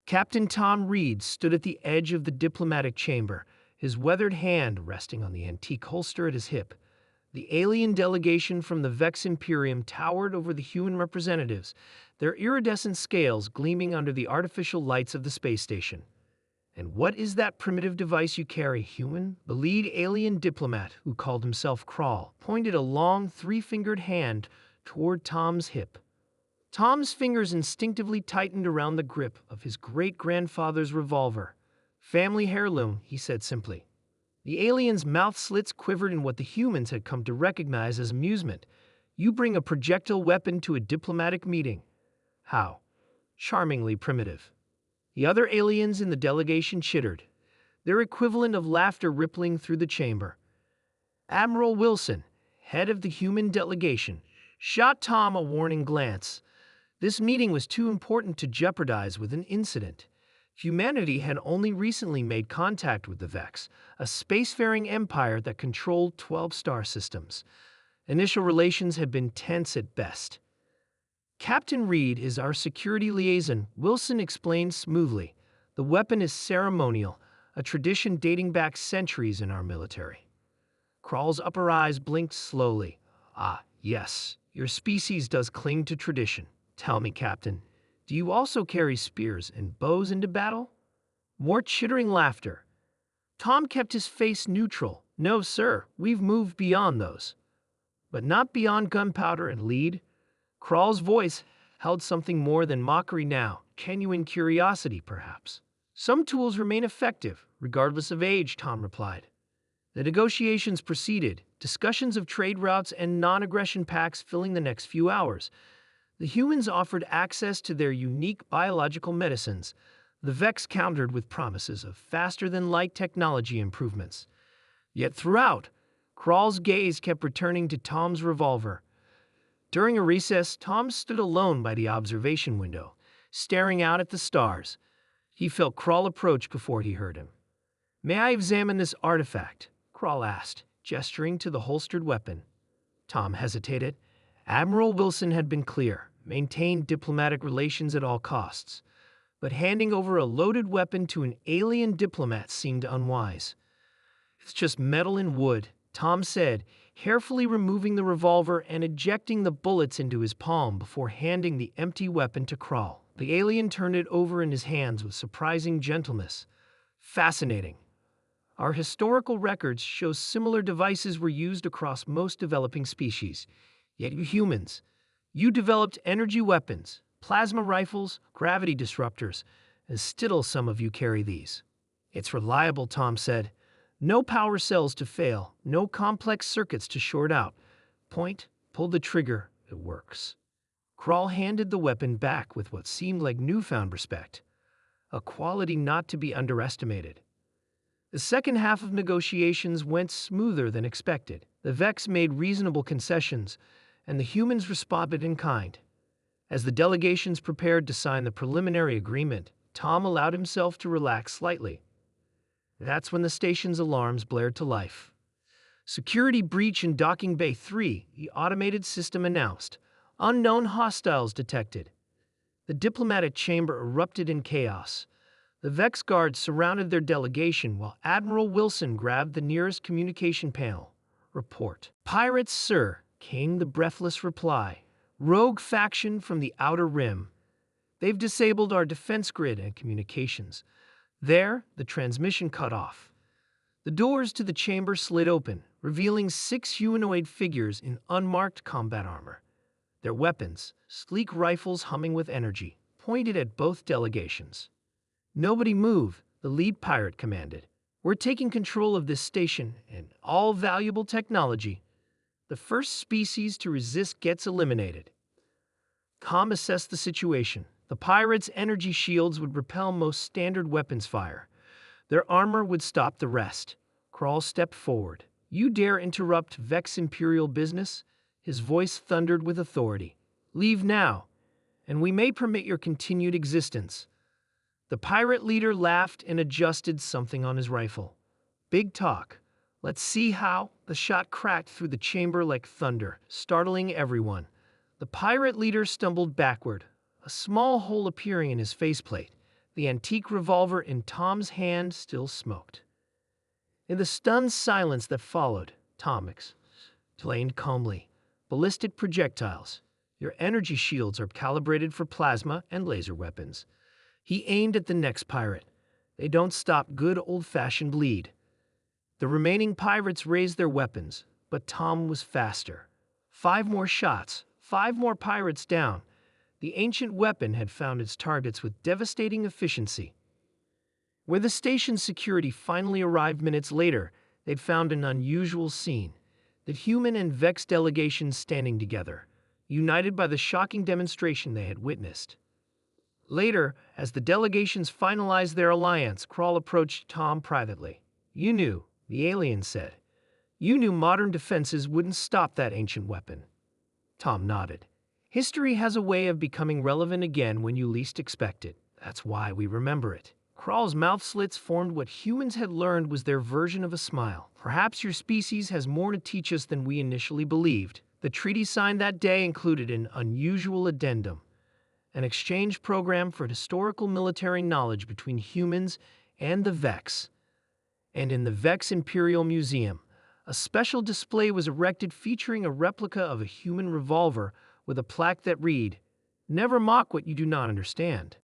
Captain Tom Reed stood at the edge of the diplomatic chamber, his weathered hand resting on the antique holster at his hip. The alien delegation from the Vex Imperium towered over the human representatives, their iridescent scales gleaming under the artificial lights of the space station. "And what is that primitive device you carry, human?" The lead alien diplomat, who called himself Crawl, pointed a long, three-fingered hand toward Tom's hip. Tom's fingers instinctively tightened around the grip of his great-grandfather's revolver. "Family heirloom," he said simply. The alien's mouth slits quivered in what the humans had come to recognize as amusement. "You bring a projectile weapon to a diplomatic meeting. How charmingly primitive." The other aliens in the delegation chittered, their equivalent of laughter rippling through the chamber. Admiral Wilson, head of the human delegation, shot Tom a warning glance. This meeting was too important to jeopardize with an incident. Humanity had only recently made contact with the Vex, a spacefaring empire that controlled 12 star systems. Initial relations had been tense at best. "Captain Reed is our security liaison," Wilson explained smoothly. "The weapon is ceremonial, a tradition dating back centuries in our military." Crawl's upper eyes blinked slowly. "Ah, yes, your species does cling to tradition. Tell me, Captain, do you also carry spears and bows into battle?" More chittering laughter. Tom kept his face neutral. "No, sir, we've moved beyond those." "But not beyond gunpowder and lead?" Crawl's voice held something more than mockery now, genuine curiosity, perhaps. "Some tools remain effective, regardless of age," Tom replied. The negotiations proceeded, discussions of trade routes and non-aggression pacts filling the next few hours. The humans offered access to their unique biological medicines. The Vex countered with promises of faster-than-light technology improvements. Yet throughout, Crawl's gaze kept returning to Tom's revolver. During a recess, Tom stood alone by the observation window, staring out at the stars. He felt Crawl approach before he heard him. "May I examine this artifact?" Crawl asked, gesturing to the holstered weapon. Tom hesitated. Admiral Wilson had been clear: maintain diplomatic relations at all costs. But handing over a loaded weapon to an alien diplomat seemed unwise. "It's just metal and wood," Tom said, carefully removing the revolver and ejecting the bullets into his palm before handing the empty weapon to Crawl. The alien turned it over in his hands with surprising gentleness. "Fascinating. Our historical records show similar devices were used across most developing species. Yet you humans, you developed energy weapons, plasma rifles, gravity disruptors, and still some of you carry these." "It's reliable," Tom said. "No power cells to fail, no complex circuits to short out. Point, pull the trigger, it works." Crawl handed the weapon back with what seemed like newfound respect, a quality not to be underestimated. The second half of negotiations went smoother than expected. The Vex made reasonable concessions, and the humans responded in kind. As the delegations prepared to sign the preliminary agreement, Tom allowed himself to relax slightly. That's when the station's alarms blared to life. "Security breach in Docking Bay 3, the automated system announced. Unknown hostiles detected." The diplomatic chamber erupted in chaos. The Vex guards surrounded their delegation while Admiral Wilson grabbed the nearest communication panel. "Report." "Pirates, sir," came the breathless reply. "Rogue faction from the Outer Rim. They've disabled our defense grid and communications." There, the transmission cut off. The doors to the chamber slid open, revealing 6 humanoid figures in unmarked combat armor. Their weapons, sleek rifles humming with energy, pointed at both delegations. "Nobody move," the lead pirate commanded. "We're taking control of this station and all valuable technology. The first species to resist gets eliminated." Com assessed the situation. The pirates' energy shields would repel most standard weapons fire. Their armor would stop the rest. Crawl stepped forward. "You dare interrupt Vex Imperial business?" His voice thundered with authority. "Leave now, and we may permit your continued existence." The pirate leader laughed and adjusted something on his rifle. "Big talk. Let's see how." The shot cracked through the chamber like thunder, startling everyone. The pirate leader stumbled backward, a small hole appearing in his faceplate. The antique revolver in Tom's hand still smoked. In the stunned silence that followed, Tom explained calmly, "Ballistic projectiles. Your energy shields are calibrated for plasma and laser weapons." He aimed at the next pirate. "They don't stop good old-fashioned bleed." The remaining pirates raised their weapons, but Tom was faster. 5 more shots, 5 more pirates down. The ancient weapon had found its targets with devastating efficiency. Where the station's security finally arrived minutes later, they'd found an unusual scene. The human and Vex delegations standing together, united by the shocking demonstration they had witnessed. Later, as the delegations finalized their alliance, Krall approached Tom privately. "You knew," the alien said. "You knew modern defenses wouldn't stop that ancient weapon." Tom nodded. "History has a way of becoming relevant again when you least expect it. That's why we remember it." Krall's mouth slits formed what humans had learned was their version of a smile. "Perhaps your species has more to teach us than we initially believed." The treaty signed that day included an unusual addendum, an exchange program for historical military knowledge between humans and the Vex. And in the Vex Imperial Museum, a special display was erected featuring a replica of a human revolver with a plaque that read, "Never mock what you do not understand."